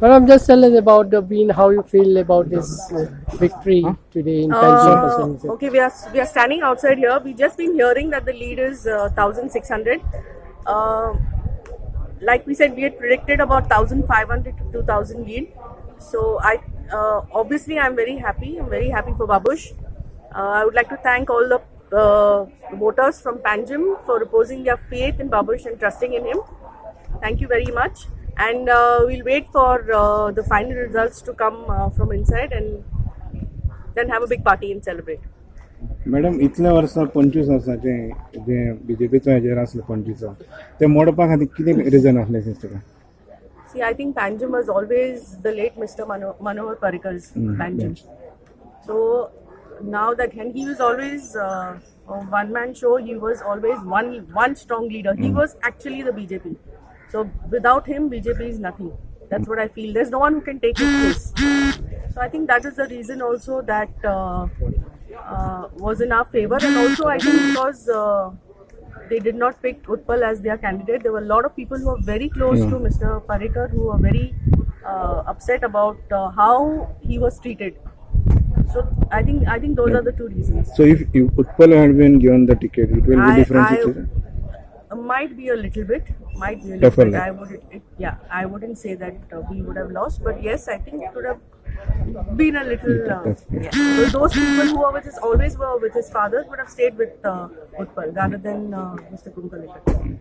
Madam, just tell us about the win, how you feel about this victory today in Panjim Constituency. Okay, we are standing outside here. We just been hearing that the lead is 1,600. Uh, like we said, we had predicted about 1,500 to 2,000 lead. So I obviously I'm very happy. I'm very happy for Babush. I would like to thank all the voters from Panjim for reposing their faith in Babush and trusting in him. Thank you very much. And we'll wait for the final results to come from inside and then have a big party and celebrate. Madam इतल्या वर्सां 25 वर्सांचे जे बीजेपीचो हेजेर आसलो पणजीचो ते मोडपा खातीर कितें region आसलें दिसता? See, I think Panjim was always the late Mr. Manohar Parikar's Panjim. So now that and he was always a one-man show. He was always one strong leader. He was actually the BJP. So without him, BJP is nothing. That's what I feel. There's no one who can take his place. So I think that is the reason also that was in our favor, and also I think because they did not pick Utpal as their candidate. There were a lot of people who are very close to Mr. Parikar who were very upset about how he was treated. So I think those are the two reasons. So if Utpal had been given the ticket, it will be different situation? Might be a little bit. Definitely. I wouldn't say that we would have lost, but yes, I think it would have been a little. Those people who always were with his father would have stayed with Utpal rather than Mr. Kumkalekar.